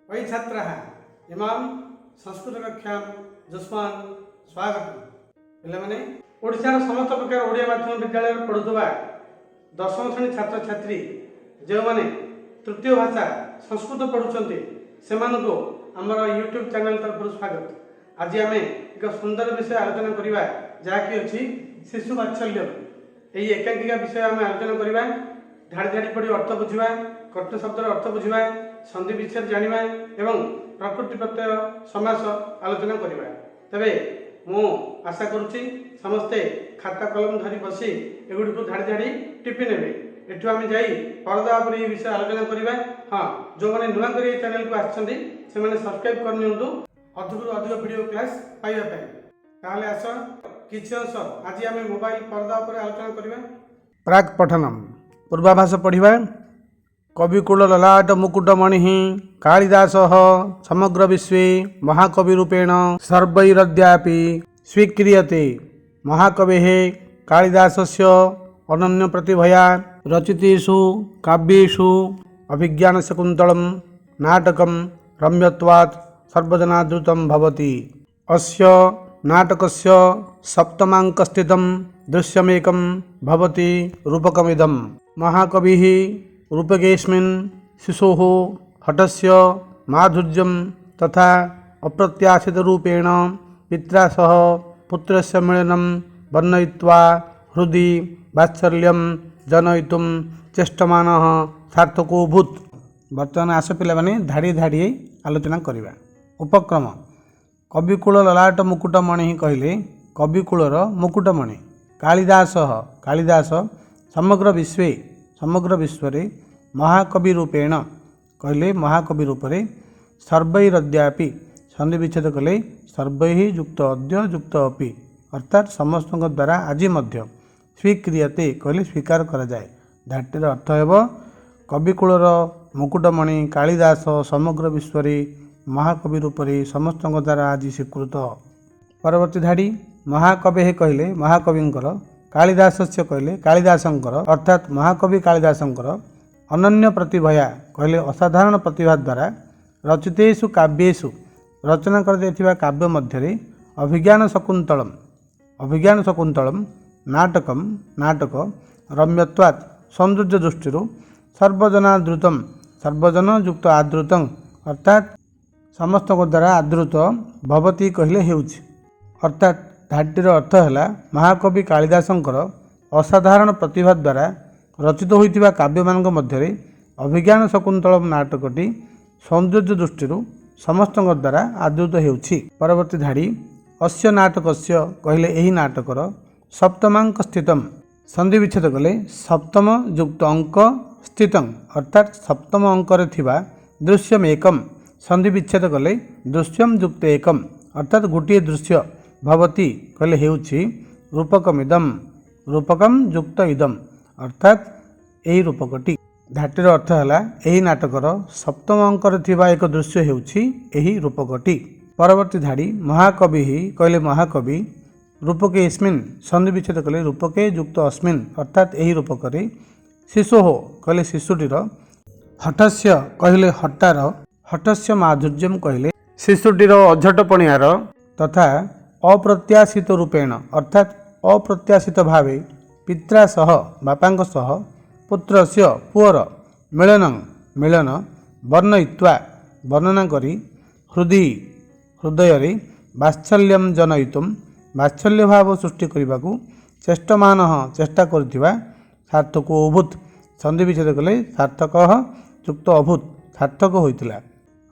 वै छात्राः इमां संस्कृतकक्षां जुष्मान् स्वागतम्। पिलामाने ओडिशार समस्त प्रकार ओडिया माध्यम विद्यालय पढ़ुवा दशम श्रेणी छात्र छात्री जो माने तृतीय भाषा संस्कृत पढ़ुଛନ୍ତି ସେମାନଙ୍କୁ ଆମର यूट्यूब चैनल तरफ स्वागत। आज आम एक सुंदर विषय आलोचना करवा जहाँकि अच्छी शिशु वात्सल्य। यही एकांकिका विषय आम आलोचना करवा, धाड़ी धाड़ी पढ़ी अर्थ बुझा, कट शब्दर अर्थ बुझा, संधि विच्छेद जाना एवं प्रकृति प्रत्यय समास आलोचना करवा। तेरे मु आशा करुच्ची समस्ते खाता कलम धरी बसी एगुड़ी को धाड़ी धाड़ी टिपि ने एठू आम जा परदा पर ये विषय आलोचना करवा। हाँ, जो मैंने नुआ कर चैनल को आसछन्ती सेमाने सब्सक्राइब करनी अधिक अधिक वीडियो क्लास पाइबा ताहले आस किछि अंश आज आम मोबाइल परदा पर आलोचना करवा। प्राक पठनम पूर्वाभास पढ़िबा। कविकुल ललाट मुकुटमणि कालिदास समग्र विश्व महाकवि रूपेण सर्वैरद्यापि स्वीक्रियते। महाकवे कालिदासस्य अनन्य प्रतिभया रचितेषु काव्येषु अभिज्ञान शकुन्तलम नाटकम रम्यत्वात् सर्वजनादृतं भवति। अस्य नाटकस्य सप्तमाङ्कस्थितं दृश्यमेकं भवति रूपकमिदं। महाकविः रूपकेऽस्मिन् शिशोः हठस्य माधुर्यं तथा अप्रत्याशितरूपेण पित्रा सह पुत्रस्य मिलनं वर्णयित्वा हृदि वात्सल्यं जनयितुं चेष्टमानः सार्थकोऽभूत्। बर्तमान आस पिलामाने धाड़ी धाड़ी आलोचना करिबा। उपक्रम कविकुल ललाट मुकुटमणि कहले कविकुलर मुकुटमणि कालिदास समग्र विश्व महाकवि रूपेण कहले महाकवि रूपरे सर्वैरद्यापि संधि विच्छेद कले सर्वैः युक्त अद्य युक्त अपि अर्थात समस्त द्वारा आज मध्य स्वीक्रियते कहले स्वीकार करा जाए। धाटीर अर्थ हेब कविकुलर मुकुटमणि कालिदास समग्र विश्व महाकवि रूपरे समस्त द्वारा आज स्वीकृत। परवर्ती धाड़ी महाकवे कहले महाकविंकर कालिदासस्य कहले कालिदासंकर अर्थात महाकवि कालिदासंकर अनन्य प्रतिभया कहले असाधारण प्रतिभा द्वारा रचितेषु काव्येषु रचना कर देथिबा काव्य मध्यरे अभिज्ञान शकुन्तलम नाटक रम्यत्वात् सौंदर्य दृष्टि सर्वजनादृतम सर्वजन युक्त आदृतं अर्थात समस्त द्वारा आदृत भवती कहले हेउछि। अर्थात धाटीर अर्थ है महाकवि कालिदासंकर असाधारण प्रतिभा द्वारा रचित होइतिबा काव्य मानक मध्यरे अभिज्ञान शकुन्तलम नाटकटी सौंदर्य दृष्टि समस्त द्वारा आदृत हेउछि। परवर्ती धाड़ी अस्य नाटकस्य कहले एही नाटकर सप्तमांक स्थितम संधि विच्छेद कले सप्तम युक्त अंक स्थितं अर्थात सप्तम अंकरे थिबा दृश्यम एकम संधि विच्छेद कले दृश्यम युक्त एकम अर्थात गोटे दृश्य भवती कहले हेउछि रूपकमिदम रूपकम युक्त इदम अर्थात एही रूपकटी। धाटीर अर्थ है एही नाटकर सप्तम अंकर थिबा एक दृश्य हेउछि एही रूपकटी। परवर्ती धाड़ी महाकवि कहले महाकवि रूपके अस्मिन् संधि विच्छेद कले रूपके युक्त अस्मिन् अर्थात एही रूपकरे शिशोः कहले शिशुटीर हठस्य कहले हट्टार हठस्य माधुर्यम कहले शिशुटीर अझटपणियार तथा अप्रत्याशित रूपेण अर्थात अप्रत्याशित भावे पित्रा सह बापांग सह पुत्रस्य पुअर मिलन वर्णयित्वा वर्णना करी हृदय वात्सल्यम जनयितुम वात्सल्य भाव सृष्टि करने को चेष्टमान चेष्टा करथिबा सार्थको अभूत संधि विच्छेद कले सार्थक युक्त अभूत सार्थक होइतिला।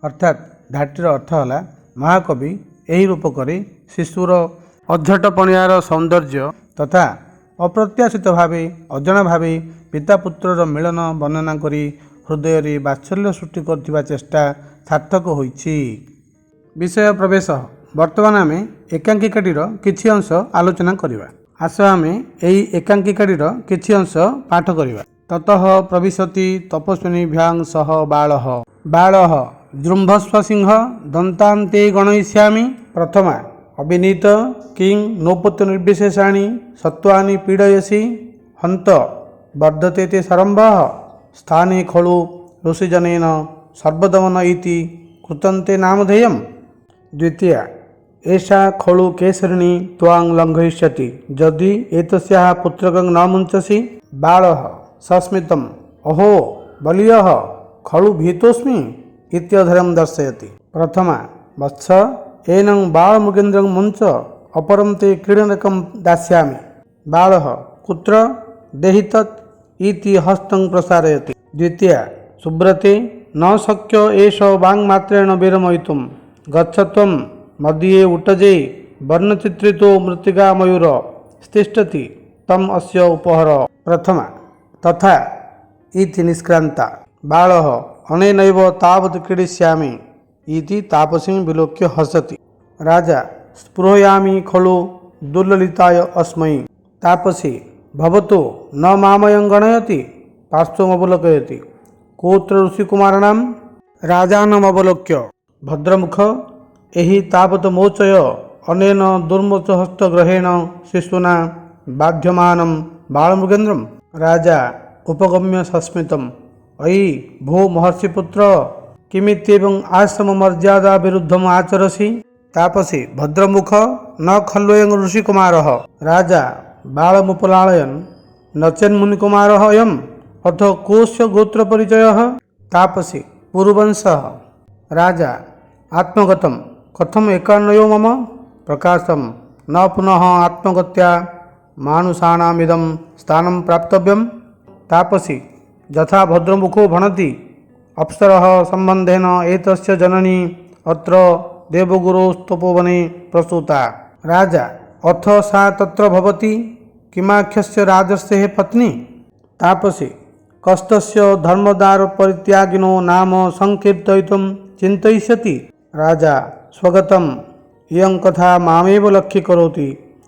अर्थात धाटीर अर्थ है महाकवि एही रूपकरे शिशुर अझटपणियार सौंदर्य तथा अप्रत्याशित भावे अजणा भावे पिता पुत्रर मिलन वर्णना करी हृदय वात्सल्य सृष्टि करथिबा चेष्टा सार्थक होइछि। विषय प्रवेश वर्तमान आम एकांकिकाटीर किछि अंश आलोचना करिबा। आस आम एई एकांकिकाटीर किछि अंश पाठ करिबा। ततः प्रविशति तपस्विनीभ्यां सह बालः जृम्भस्व सिंह दन्तान्ते गणयिष्यामि। प्रथमा अविनीत किं नौपत्य निर्विशेषाणि सत्वानि पीडयसि हन्त वर्धते ते सरम्भः। स्थाने खलु ऋषिजनेन सर्वदमन इति कृतन्ते नामधेयम्। द्वितीया एषा खलु केसरिणी त्वां लङ्घयिष्यति यदि एतस्याः पुत्रकं न मुञ्चसि। बालः सस्मितम् अहो बलीयः खलु भीतोऽस्मि इत्यधरं दर्शयति। प्रथमा वत्स एनं बालमृगेन्द्रं मुञ्च अपरं ते क्रीडनकं दास्यामि। बालः कुत्र देहि तत् इति हस्तं प्रसारयति। द्वितीया सुब्रते न शक्य एष वाङ्मात्रेण विरमयितुं गच्छ त्वं मध्ये उटजे वर्णचित्रितो मृत्तिका मयूर तिष्ठति तम अस्य उपहर। प्रथमा तथा इति निष्क्रान्ता। बालः अनेनैव तावत् क्रीडिष्यामि इति तापसीं विलोक्य हसति। राजा स्पृहयामि खलु दुर्ललिताय अस्मै। तापसी भवतु न मामयं गणयति पार्श्वमवलोकयति। कोत्र ऋषिकुमाराणां। राजानमवलोक्य भद्रमुख एहि तावत् मोचय अनेन दुर्मोचहस्तग्रहेण शिशुना बाध्यमानं बालमृगेन्द्रं। राजा उपगम्य सस्मितम् अयि भो महर्षिपुत्र किमित्येवं आश्रममर्यादा विरुद्धम् आचरसि। तापसी भद्रमुख न खल्वयं ऋषिकुमारः। राजा बालमुपलाळयन् नचेन्मुनिकुमारः अयम् अथ कोऽस्य गोत्रपरिचयः। तापसी पुरुवंशः। राजा आत्मगतं कथम एकान्वयो मम प्रकाशम न पुनः आत्मगत्या मानुषाणामिदं स्थानं प्राप्तव्यम्। तापसी यथा भद्रमुखो भणति अप्सरः सम्बन्धेन एतस्य जननी अत्र देवगुरोस्तपोवने प्रसूता। राजा अथ सा तत्र भवति किमाख्यस्य राजर्षेः पत्नी। तापसी कस्तस्य धर्मदारपरित्यागिनो नाम संकीर्तयितुं चिन्तयिष्यति। राजा स्वगतम् इयं कथा मामेव लक्ष्यीकरोति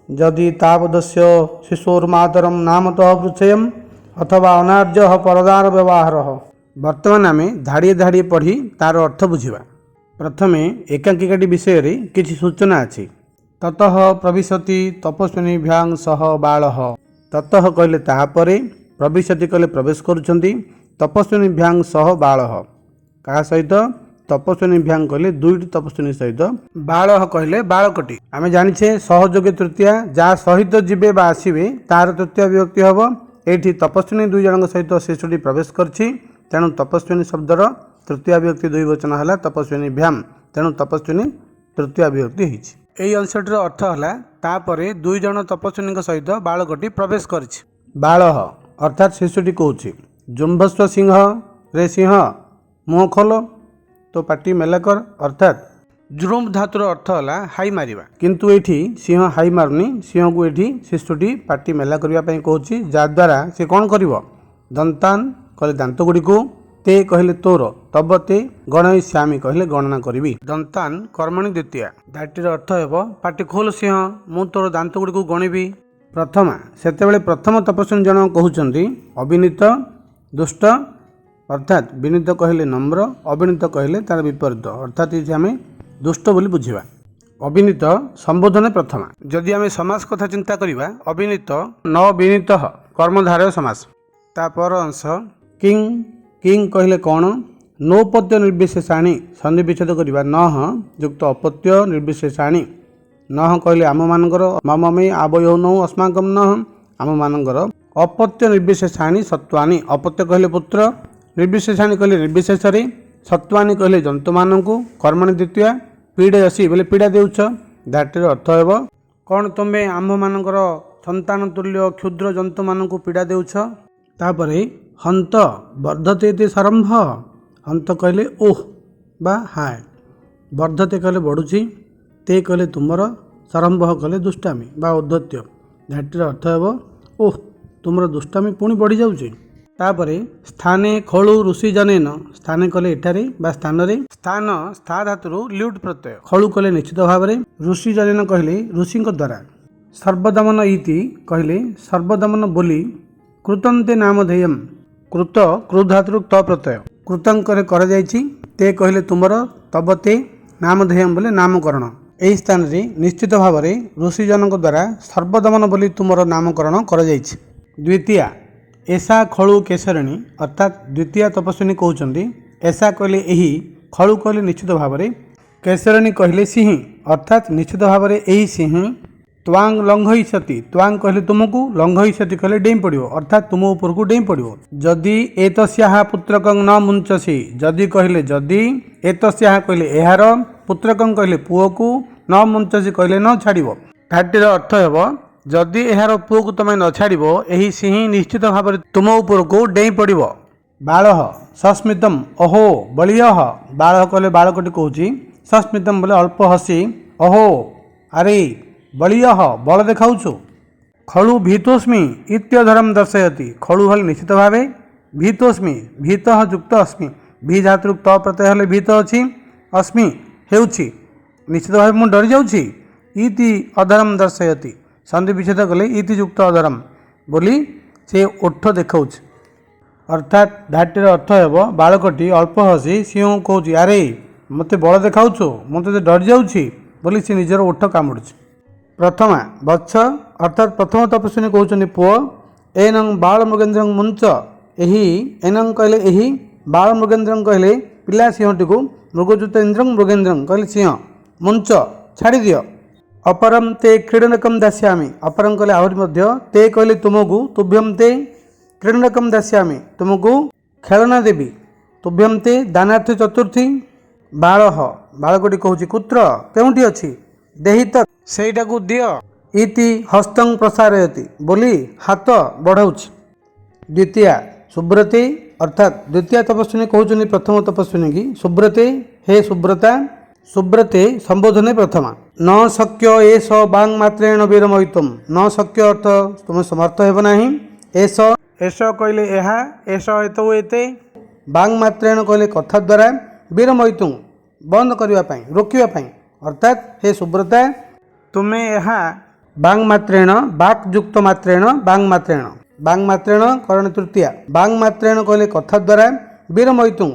यदि तावदस्य शिशोर्मातरं नामतः पृच्छेयम् अथवा अनार्यः परदार व्यवहारः। वर्तमान आमे धाड़िए धाड़िए पढ़ी तार अर्थ बुझिबा। प्रथमे एकांकिकाटी विषय रे किछि सूचना अछि। ततः प्रविशति तपस्विनीभ्यां सह बालः। ततः कहले ताहापरे, प्रविशति कहले प्रवेश करुछन्ति, तपस्विनीभ्यां सह बालः का सहित तपस्विनीभ्यां कहले दुईटी तपस्विनी सहित, बालः कहले बालकटी। आमे जानिछे सहयोगी तृतीया जा सहित जिबे बा आसीबे तार तृतीया विभक्ति हबो। एठी तपस्विनी दुई जनक सहित शिशुटी प्रवेश करछि, तेणु तपस्विनी शब्दर तृतीया विभक्ति दुई वचन हला तपस्विनीभ्यां, तेणु तपस्विनी तृतीया विभक्ति होइछि। एई अंशटीर अर्थ हला तापरे दुई जन तपस्विनी सहित बालकटी प्रवेश करछि। बालः अर्थात शिशुटी कहूछि जुम्भस्व सिंह रे सिंह मुह खोल तो पाटी मेला कर, अर्थात जुरुम धातुर अर्थ हला हाई मारिबा, किंतु एठी सिंह हाई मारुनी, सिंह को एठी शिशुटी पाटी मेला करिया पई कहूछि, जा द्वारा से कोन करिवो दंतान कहले दांत गुडी को, ते कहले तोर, तब ते गणयिष्यामि कहले गणना करिवि। दंतान कर्मणि द्वितीया, धाटीर अर्थ हेबो पाटी खोल सिंह मु तोर दांत गुडी को गणिबि। प्रथमा सेतेबेले प्रथम तपस्विनी जन कहउचंदी अविनीत दुष्ट, अर्थात विनीत कहले नम्र, अविनीत कहले तार विपरीत, अर्थात ये आम दुष्ट बोली बुझिबा। अविनीत संबोधन प्रथमा। जदि आम समास कथा चिंता करिबा, अविनीत न विनीत कर्मधारय समास। तापर अंश किंग, किंग कहले कौन, नौपत्य निर्विशेषाणी सन्धि विच्छेद करिबा, नह युक्त अपत्य निर्विशेषाणी, नह कहले आम मानकर मम मे आवयो नौ अस्माकं नह, आम मानकर अपत्य निर्विशेषाणी सत्वानी, अपत्य कहले पुत्र, निर्विशेषाणी कहले निर्विशेषरे, सत्वानी कहले जंतु मानकु, कर्मणि द्वितीया पीड़यसी बोले पीड़ा देउछ, धाटीर अर्थ हेबो कौन तुमे आम मानकर संतान तुल्य क्षुद्र जंतु मानकु पीड़ा देउछ। तापरे हंत वर्धते ते सरंभ, हंत कहले ओह बा हाय, वर्धते कहले बढ़ुची, ते कहले तुमर, सरंभ कहले दुष्टामी बा औद्धत्य, धाटीर अर्थ हेबो ओह तुमर दुष्टामी पुणी बढ़ी जाउची। तापरे स्थाने खलु ऋषि जनेन, स्थाने कहले एठारे बा स्थान रे, स्थान स्था धातुरु ल्यूट प्रत्यय, खलु कहले निश्चित भाव रे, ऋषि जनेन कहले ऋषिंक द्वारा, सर्वदमन इति कहले सर्वदमन बोली, कृतन्ते नामधेयम, कृत क्रू धातुरु त प्रत्यय, कृतंकरे कर जाइछि, ते कहले तुमर, तब ते नामधेयम बोले नामकरण। एही स्थान रे निश्चित भाव रे ऋषि जनक द्वारा सर्वदमन बोली तुमर नामकरण कर जाइछि। द्वितीया एषा खळु केशरिणी अर्थात द्वितीय तपस्विनी कहते एषा कहले यही खळु कहले निश्चित भाव में केशरिणी कहले सिंह अर्थात निश्चित भाव में यही सिंह त्वांग लंघयिष्यति त्वांग कहले तुमको लंघयिष्यति कहले डेई पड़ो अर्थात तुम ऊपर को डेई पड़ो जदि एतस्याः पुत्रकं न मुंचसी जदि कहले जदि एतस्याः कहले एहार पुत्रकं कहले पुओ को न मुंचसी कहले न छाड़िबो घाटीर अर्थ हेबो जदि एहार पुओ को तुम न छाड़िबो एही सिंह निश्चित भाव में तुम ऊपर को डेई पड़ो बालः सस्मितम अहो बलियः बालः कहले बालकटी कहूँ सस्मितम बोले अल्प हसी अहो अरे बलियः बल देखाऊछु खलु भीतोस्मि इत्यधरम दर्शयति खलु हल निश्चित भाव भीतोस्मि भीत युक्त अस्मि भी धातु त प्रत्यय हले भीत अच्छी अस्मि हेउछि निश्चित भाव मु डरी जाऊछि इति अधरम दर्शयति संधि विच्छेद कले इति युक्त अधरम बोली से ओठ देखाऊछि अर्थात धाटीर अर्थ हेब बालकटी अल्प हसी सिंह कहूँ अरे मत बल देखाऊछु मत डरी जाऊछि बोली से निजर ओठ कामुड़ुछि प्रथमा वत्स अर्थात प्रथम तपस्विनी कहते पुओ एनं बाल मृगेन्द्र मुंच यही एनं कहले यही बाल मृगेन्द्र कहले पिला सिंहटी को मृगजुत इंद्र मृगेन्द्र कहले सिंह मुंच छाड़ी दियो अपरम ते क्रीडनकम दास्यामि अपरम कहले आहरी मध्य ते कहले तुमको तुभ्यम ते क्रीडनकम दास्यामि तुमको खेलना देवी तुभ्यम ते दानार्थ चतुर्थी बालह बालकटी कहूँ कुत्र केउठी अच्छी देही तक सेटा को दियो इति हस्तं प्रसारयति बोली हाथ बढ़ाऊँ द्वितीय सुब्रते अर्थात द्वितीय तपस्विनी कहते प्रथम तपस्विनी की सुब्रते हे सुब्रता सुब्रते संबोधने प्रथमा न शक्य एष बांग मात्रेण वीरमयितुम न शक्य अर्थ तुम समर्थ हेब नाही एष एष कहले एहा एष एतो एते बांग मात्रेण कहले कथा द्वारा वीरमयितुम बंद करने रोकने अर्थात हे सुब्रता तुम्हें यहाँ बांग मात्रेण बाक युक्त मात्रेण बांग मात्रेण करण तृतीया बांग मात्रेण कहले कथा द्वारा वीरमयितुं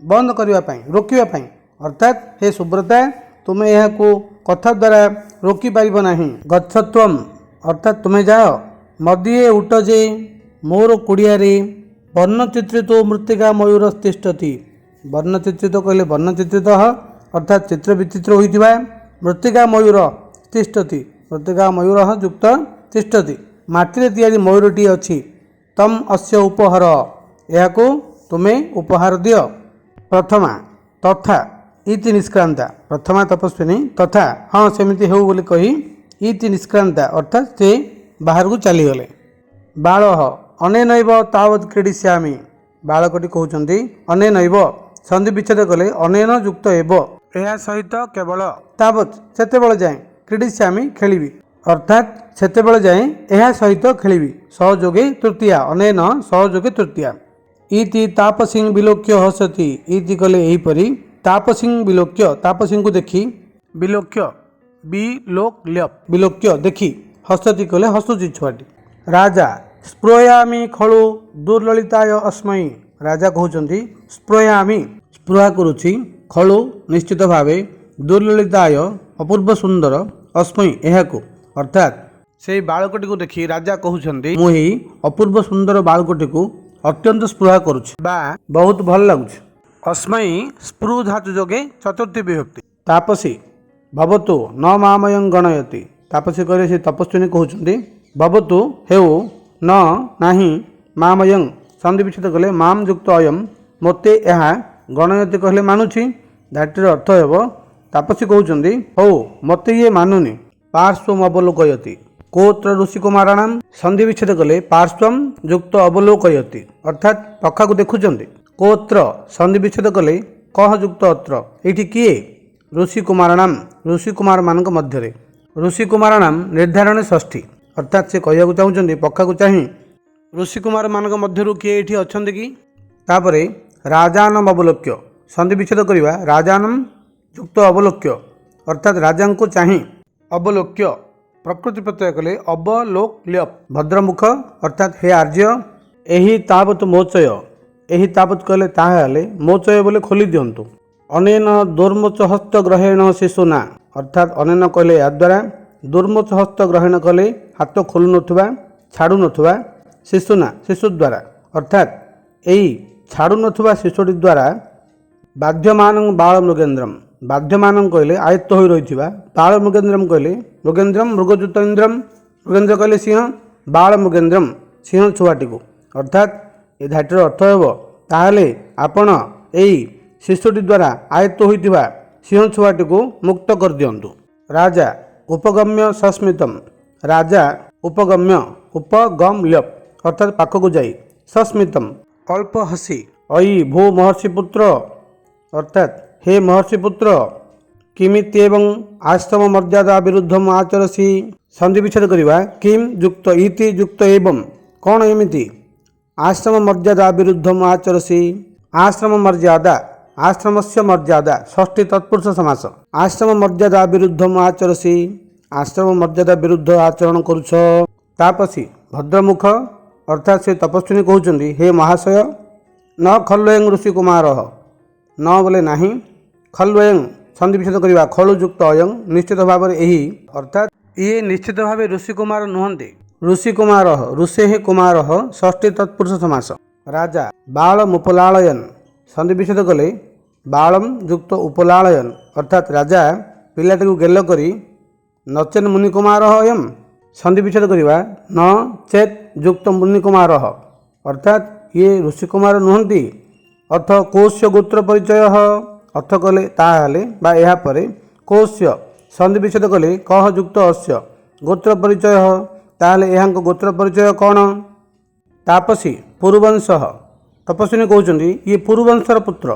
बंद करने रोकने अर्थात हे सुब्रता तुम्हें यहाँ को कथा द्वारा रोकी पारिब नाही गच्छत्वम अर्थात तुम्हें जाओ मदीये उठ जे मोर कुड़ियारे वर्णचित्रित मृत्तिका मयूर तिष्ठति वर्णचित्रित कहले वर्णचित्रित अर्थात चित्र विचित्र होइतिबा मृत्तिका मयूर तिष्ठति मृत्तिका मयूर युक्त तिष्ठति माटी तैयारी मयूरटी अच्छी तम अस्य उपहार यह तुम्हें उपहार दियो प्रथमा तथा इति निष्क्रांता प्रथमा तपस्विनी तथा हाँ सेमती हो बोली कही इति निष्क्रांता अर्थात से बाहर को चलीगले बालः अनेनैव तावत् क्रीडिष्यामि बालकटी कहते अनेनैव संधि विच्छेद कले अनेन युक्त एव यह सहित केवल तावत् सेतेबेले जाए क्रीडिष्यामि खेलिबी अर्थात सेतेबेले जाए यह सहित खेलिबी सहयोगे तृतीया अनेन सहयोगे तृतीया इति तापसिंह विलोक्य हसति इति कले एहीपरि तापसिंह विलोक्य तापसिंह को देखी विलोक्य विलोक्य देखी हसति कले हसुची छुआटी राजा स्पृहयामि खलु दुर्ललिताय अस्मै राजा कहते स्पृहयामि स्पृहा करुछि खलु निश्चित भाव दुर्ललिताय अपूर्व सुंदर अस्मै यह अर्थात से बालकटी को देखी राजा कहते मुही अपूर्व सुंदर बालकटी को अत्यंत स्पृहा करुछि बा बहुत भल लगुछि अस्मै स्पृह धातु जोगे चतुर्थी विभक्ति तापसी भवतु न मामयं गणयति तापसी कहले से तपस्विनी कहते भवतु हेउ न नाही मामयं संधि विच्छेद कले माम युक्त अयम मते यहाँ गणयति कहले मानुछि धाटीर अर्थ हेब तापसी कहते हौ मते ये मानुनी पार्श्वम अवलोकयति कोत्र ऋषिकुमाराणाम संधि विच्छेद कले पार्श्वम युक्त अवलोकयति अर्थात पखा को देखुचंती कोत्र संधि विच्छेद कले कह युक्त अत्र एठी किए ऋषिकुमाराणाम ऋषिकुमार मानक मध्य ऋषिकुमाराणाम निर्धारण षष्ठी अर्थात से कहू चाहते पखा को चाहे ऋषिकुमार मानक मध्य किए ये अच्छा कि तापरे राजानम अवलोक्य संधि विच्छेद करवा राजानम युक्त अवलोक्य अर्थात राजा को चाहे अवलोक्य प्रकृति प्रत्यय कले अवलोक्य भद्रमुख अर्थात हे आर्य एही तावत मोचय एही तावत कहले ताहे मोचय बोले खोली दिंतु अनेन दुर्मोच हस्त ग्रहण शिशुना अर्थात अनेन कहले याद्वारा दुर्मोच हस्त ग्रहण कले हाथ खोलु नथुवा छाड़ू नथुवा ଶିଶୁନା ଶିଶୁ ଦ୍ୱାରା ଅର୍ଥାତ୍ ଏଇ ଛାଡ଼ୁ ନଥିବା ଶିଶୁଟି ଦ୍ୱାରା ବାଧ୍ୟମାନ ବାଳ ମୃଗେନ୍ଦ୍ରମ୍ ବାଧ୍ୟମାନ କହିଲେ ଆୟତ୍ତ ହୋଇ ରହିଥିବା ବାଳ ମୃଗେନ୍ଦ୍ରମ୍ କହିଲେ ମୃଗେନ୍ଦ୍ରମ୍ ମୃଗଯୁକ୍ତ ଇନ୍ଦ୍ରମ୍ ମୃଗେନ୍ଦ୍ର କହିଲେ ସିଂହ ବାଳ ମୃଗେନ୍ଦ୍ରମ୍ ସିଂହ ଛୁଆଟିକୁ ଅର୍ଥାତ୍ ଏ ଧାଟିର ଅର୍ଥ ହେବ ତାହେଲେ ଆପଣ ଏଇ ଶିଶୁଟି ଦ୍ୱାରା ଆୟତ୍ତ ହୋଇଥିବା ସିଂହ ଛୁଆଟିକୁ ମୁକ୍ତ କରିଦିଅନ୍ତୁ। ରାଜା ଉପଗମ୍ୟ ସସ୍ମିତମ୍ ରାଜା ଉପଗମ୍ୟ ଉପଗମ୍ୟ ଅର୍ଥାତ୍ ପାଖକୁ ଯାଇ ସସ୍ମିତମ୍ ଅଳ୍ପ ହସି ଅଇ ଭୂ ମହର୍ଷି ପୁତ୍ର ଅର୍ଥାତ୍ ହେ ମହର୍ଷି ପୁତ୍ର କିମିତି ଏବଂ ଆଶ୍ରମ ମର୍ଯ୍ୟାଦା ବିରୁଦ୍ଧ ମୁଁ ଆଚରସି ସନ୍ଧି ବିଚ୍ଛେଦ କରିବା କିମ୍ ଯୁକ୍ତ ଇତି ଯୁକ୍ତ ଏବଂ କ'ଣ ଏମିତି ଆଶ୍ରମ ମର୍ଯ୍ୟାଦା ବିରୁଦ୍ଧ ମୁଁ ଆଚରସି ଆଶ୍ରମ ମର୍ଯ୍ୟାଦା ଆଶ୍ରମସ୍ୟ ମର୍ଯ୍ୟାଦା ଷଷ୍ଠୀ ତତ୍ପୁରୁଷ ସମାସ ଆଶ୍ରମ ମର୍ଯ୍ୟାଦା ବିରୁଦ୍ଧ ମୁଁ ଆଚରସି ଆଶ୍ରମ ମର୍ଯ୍ୟାଦା ବିରୁଦ୍ଧ ଆଚରଣ କରୁଛ। ତାପସୀ ଭଦ୍ରମୁଖ ଅର୍ଥାତ୍ ସେ ତପସ୍ୱିନୀ କହୁଛନ୍ତି ହେ ମହାଶୟ ନ ଖଲ୍ୱୟଂ ଋଷି କୁମାର ନ ବୋଲେ ନାହିଁ ଖଲ୍ୱୟଂ ସନ୍ଧି ବିଚ୍ଛେଦ କରିବା ଖଳୁ ଯୁକ୍ତ ଅୟଂ ନିଶ୍ଚିତ ଭାବରେ ଏହି ଅର୍ଥାତ୍ ଇଏ ନିଶ୍ଚିତ ଭାବେ ଋଷି କୁମାର ନୁହନ୍ତି ଋଷି କୁମାର ଋଷେଃ କୁମାର ଷଷ୍ଠୀ ତତ୍ପୁରୁଷ ସମାସ। ରାଜା ବାଳମ୍ ଉପଲାଳୟନ୍ ସନ୍ଧି ବିଚ୍ଛେଦ କଲେ ବାଳମ୍ ଯୁକ୍ତ ଉପଲାଳୟନ୍ ଅର୍ଥାତ୍ ରାଜା ପିଲାଟିକୁ ଗେଲ କରି ନଚେନ୍ ମୁନିକୁମାର ଅୟମ୍ ସନ୍ଧି ବିଚ୍ଛେଦ କରିବା ନ ଚେତ୍ ଯୁକ୍ତ ମୁନିକୁମାର ଅର୍ଥାତ୍ ଇଏ ଋଷିକୁମାର ନୁହନ୍ତି ଅର୍ଥ କୌଶ୍ୟ ଗୋତ୍ର ପରିଚୟ ଅର୍ଥ କଲେ ତାହେଲେ ବା ଏହାପରେ କୌଶ୍ୟ ସନ୍ଧି ବିଚ୍ଛେଦ କଲେ କହ ଯୁକ୍ତ ଅସ୍ୟ ଗୋତ୍ର ପରିଚୟ ତାହେଲେ ଏହାଙ୍କ ଗୋତ୍ର ପରିଚୟ କ'ଣ ତାପସୀ ପୁରୁବଂଶ ତପସ୍ୱିନୀ କହୁଛନ୍ତି ଇଏ ପୁରୁବଂଶର ପୁତ୍ର।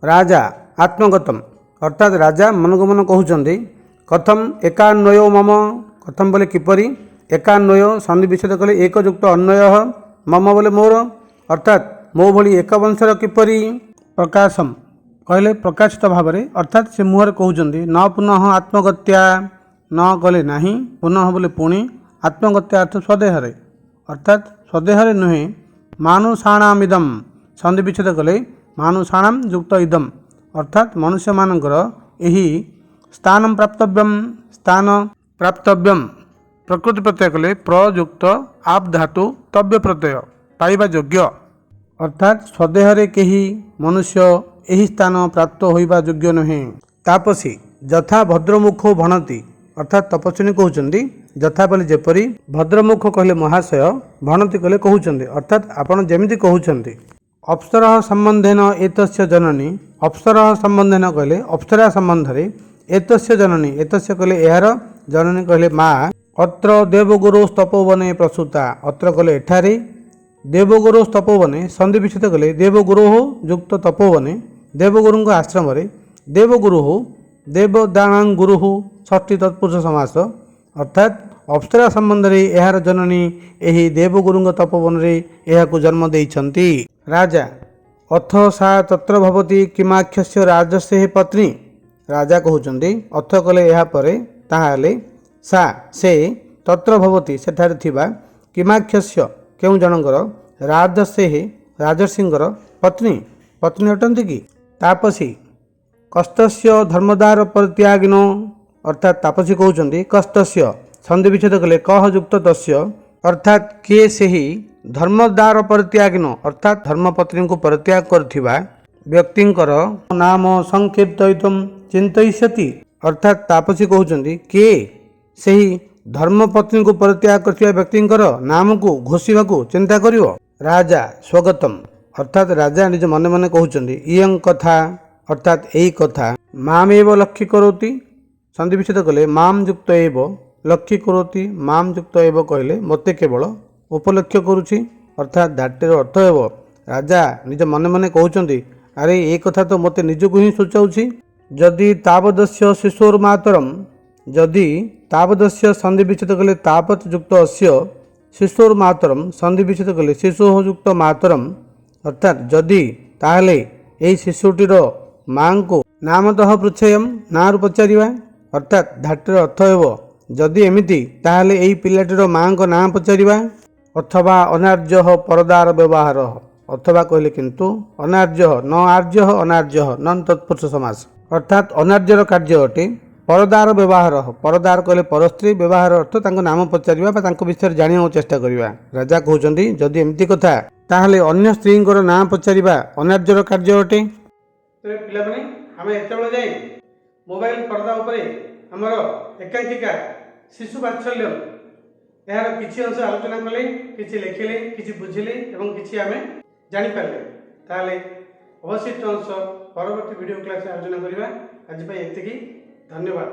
ରାଜା ଆତ୍ମଗତମ୍ ଅର୍ଥାତ୍ ରାଜା ମନକୁ ମନ କହୁଛନ୍ତି କଥମ୍ ଏକାନ୍ୱୟ ମମ କଥମ୍ ବୋଲେ କିପରି ଏକାନ୍ୱୟ ସନ୍ଧି ବିଚ୍ଛେଦ କଲେ ଏକ ଯୁକ୍ତ ଅନ୍ୱୟ ମମ ବୋଲେ ମୋର ଅର୍ଥାତ୍ ମୋ ଭଳି ଏକ ବଂଶର କିପରି ପ୍ରକାଶମ୍ କହିଲେ ପ୍ରକାଶିତ ଭାବରେ ଅର୍ଥାତ୍ ସେ ମୁହଁରେ କହୁଛନ୍ତି ନ ପୁନଃ ଆତ୍ମଗତ୍ୟା ନ କଲେ ନାହିଁ ପୁନଃ ବୋଲେ ପୁଣି ଆତ୍ମଗତ୍ୟା ଅର୍ଥ ସ୍ୱଦେହରେ ଅର୍ଥାତ୍ ସ୍ୱଦେହରେ ନୁହେଁ ମାନୁଷାଣାମ୍ ଇଦମ୍ ସନ୍ଧି ବିଚ୍ଛେଦ କଲେ ମାନୁଷାଣାମ୍ ଯୁକ୍ତ ଇଦମ୍ ଅର୍ଥାତ୍ ମନୁଷ୍ୟମାନଙ୍କର ଏହି ସ୍ଥାନମ୍ ପ୍ରାପ୍ତବ୍ୟମ୍ ସ୍ଥାନ ପ୍ରାପ୍ତବ୍ୟମ୍ ପ୍ରକୃତି ପ୍ରତ୍ୟୟ କଲେ ପ୍ରଯୁକ୍ତ ଆପ୍ ଧାତୁ ତବ୍ୟ ପ୍ରତ୍ୟୟ ପାଇବା ଯୋଗ୍ୟ ଅର୍ଥାତ୍ ସ୍ୱଦେହରେ କେହି ମନୁଷ୍ୟ ଏହି ସ୍ଥାନ ପ୍ରାପ୍ତ ହୋଇବା ଯୋଗ୍ୟ ନୁହେଁ। ତାପସୀ ଯଥା ଭଦ୍ରମୁଖ ଭଣତି ଅର୍ଥାତ୍ ତପସ୍ୱିନୀ କହୁଛନ୍ତି ଯଥା ବୋଲି ଯେପରି ଭଦ୍ରମୁଖ କହିଲେ ମହାଶୟ ଭଣତି କହିଲେ କହୁଛନ୍ତି ଅର୍ଥାତ୍ ଆପଣ ଯେମିତି କହୁଛନ୍ତି। ଅପ୍ସରଃ ସମ୍ବନ୍ଧେନ ଏତସ୍ୟ ଜନନୀ ଅପ୍ସରଃ ସମ୍ବନ୍ଧେନ କହିଲେ ଅପ୍ସରା ସମ୍ବନ୍ଧରେ ଏତସ୍ୟ ଜନନୀ ଏତସ୍ୟ କହିଲେ ଏହାର ଜନନୀ କହିଲେ ମା ଅତ୍ର ଦେବଗୁରୁ ସ୍ତପୋବନେ ପ୍ରସୂତା ଅତ୍ର କହିଲେ ଏଠାରେ ଦେବଗୁରୁ ସ୍ତପୋବନେ ସନ୍ଧି ବିଚ୍ଛେଦ କଲେ ଦେବଗୁରୁ ଯୁକ୍ତ ତପୋବନେ ଦେବଗୁରୁଙ୍କ ଆଶ୍ରମରେ ଦେବଗୁରୁ ଦେବଦାନାଂ ଗୁରୁ ଷଷ୍ଠୀ ତତ୍ପୁରୁଷ ସମାସ ଅର୍ଥାତ୍ ଅପ୍ସରା ସମ୍ବନ୍ଧରେ ଏହାର ଜନନୀ ଏହି ଦେବଗୁରୁଙ୍କ ତପୋବନରେ ଏହାକୁ ଜନ୍ମ ଦେଇଛନ୍ତି। ରାଜା ଅଥ ସା ତତ୍ର ଭବତି କିମାକ୍ଷସ୍ୟ ରାଜସ୍ୟ ପତ୍ନୀ ରାଜା କହୁଛନ୍ତି ଅଥ କଲେ ଏହାପରେ ତାହେଲେ ସା ସେ ତତ୍ର ଭବତି ସେଠାରେ ଥିବା କିମାକ୍ଷସ୍ୟ କେଉଁ ଜଣଙ୍କର ରାଜସ୍ୟ ରାଜର୍ଷିଙ୍କର ପତ୍ନୀ ପତ୍ନୀ ଅଟନ୍ତି କି। ତାପସୀ କସ୍ତସ୍ୟ ଧର୍ମଦାର ପରିତ୍ୟାଗିନୋ ଅର୍ଥାତ୍ ତାପସୀ କହୁଛନ୍ତି କସ୍ତସ୍ୟ ସନ୍ଧି ବିଚ୍ଛେଦ କଲେ କହ ଯୁକ୍ତ ତସ୍ୟ ଅର୍ଥାତ୍ କିଏ ସେହି ଧର୍ମଦାର ପରିତ୍ୟାଗିନୋ ଅର୍ଥାତ୍ ଧର୍ମପତ୍ନୀଙ୍କୁ ପରିତ୍ୟାଗ କରିଥିବା ବ୍ୟକ୍ତିଙ୍କର ନାମ ସଂକ୍ଷିପ୍ତୟିତୁମ୍ ଚିନ୍ତୟିଷ୍ୟତି ଅର୍ଥାତ୍ ତାପସୀ କହୁଛନ୍ତି କିଏ ସେହି ଧର୍ମପତ୍ନୀଙ୍କୁ ପରିତ୍ୟାଗ କରିଥିବା ବ୍ୟକ୍ତିଙ୍କର ନାମକୁ ଘୋଷିବାକୁ ଚିନ୍ତା କରିବ। ରାଜା ସ୍ୱଗତମ୍ ଅର୍ଥାତ୍ ରାଜା ନିଜ ମନେ ମନେ କହୁଛନ୍ତି ଇୟଂ କଥା ଅର୍ଥାତ୍ ଏହି କଥା ମାମ୍ ଏବ ଲକ୍ଷ୍ୟ କରନ୍ତି ସନ୍ଧି ବିଚ୍ଛେଦ କଲେ ମାମ୍ ଯୁକ୍ତ ଏବ ଲକ୍ଷ୍ୟ କରନ୍ତି ମାମ୍ ଯୁକ୍ତ ଏବ କହିଲେ ମୋତେ କେବଳ ଉପଲକ୍ଷ୍ୟ କରୁଛି ଅର୍ଥାତ୍ ଧାଟିର ଅର୍ଥ ହେବ ରାଜା ନିଜ ମନେ ମନେ କହୁଛନ୍ତି ଆରେ ଏ କଥା ତ ମୋତେ ନିଜକୁ ହିଁ ସୂଚାଉଛି। ଯଦି ତାବଦସ୍ୟ ଶିଶୋର ମାତରମ୍ ଯଦି ତାବଦସ୍ୟ ସନ୍ଧି ବିଚ୍ଛେଦ କଲେ ତାବତ୍ ଯୁକ୍ତ ଅସ୍ୟ ଶିଶୋର ମାତରମ୍ ସନ୍ଧି ବିଚ୍ଛେଦ କଲେ ଶିଶୁ ଯୁକ୍ତ ମାତରମ୍ ଅର୍ଥାତ୍ ଯଦି ତାହେଲେ ଏହି ଶିଶୁଟିର ମାଙ୍କୁ ନାମତଃ ପୃଚ୍ଛେୟମ୍ ନାଁରୁ ପଚାରିବା ଅର୍ଥାତ୍ ଧାଟିର ଅର୍ଥ ହେବ ଯଦି ଏମିତି ତାହେଲେ ଏହି ପିଲାଟିର ମାଙ୍କ ନାଁ ପଚାରିବା ଅଥବା ଅନାର୍ଯ୍ୟ ପରଦାର ବ୍ୟବହାର ଅଥବା କହିଲେ କିନ୍ତୁ ଅନାର୍ଯ୍ୟ ନ ଆର୍ଯ୍ୟ ଅନାର୍ଯ୍ୟ ନନ୍ ତତ୍ପୁରୁଷ ସମାସ ଅର୍ଥାତ୍ ଅନାର୍ଯ୍ୟର କାର୍ଯ୍ୟ ଅଟେ परदार व्यवहार परदार कहले परस्त्री व्यवहार अर्थ तांको नाम पचारिबा बा तांको विषय जानिବାକୁ चेष्टा करिबा। राजा कहउचंदी जदि एमती कथा ताहले अन्य स्त्रीଙ୍କର नाम पचारिबा अनार्जर कार्य अटे। तेरे पिलाମାନେ ଆମେ ଏତେବେଳେ ଯାଇ ମୋବାଇଲ ପର୍ଦ୍ଦା ଉପରେ ଆମର ଏକାଙ୍କିକା ଶିଶୁ ବାତ୍ସଲ୍ୟ ଏହାର କିଛି ଅଂଶ ଆଲୋଚନା କଲେ, କିଛି ଲେଖିଲେ, କିଛି ବୁଝିଲେ ଏବଂ କିଛି ଆମେ ଜାଣିପାରିଲେ, ତାହେଲେ ଅବଶିଷ୍ଟ ଅଂଶ ପରବର୍ତ୍ତୀ ଭିଡ଼ିଓ କ୍ଲାସରେ ଆଲୋଚନା କରିବା। ଆଜି ପାଇଁ ଏତିକି, ଧନ୍ୟବାଦ।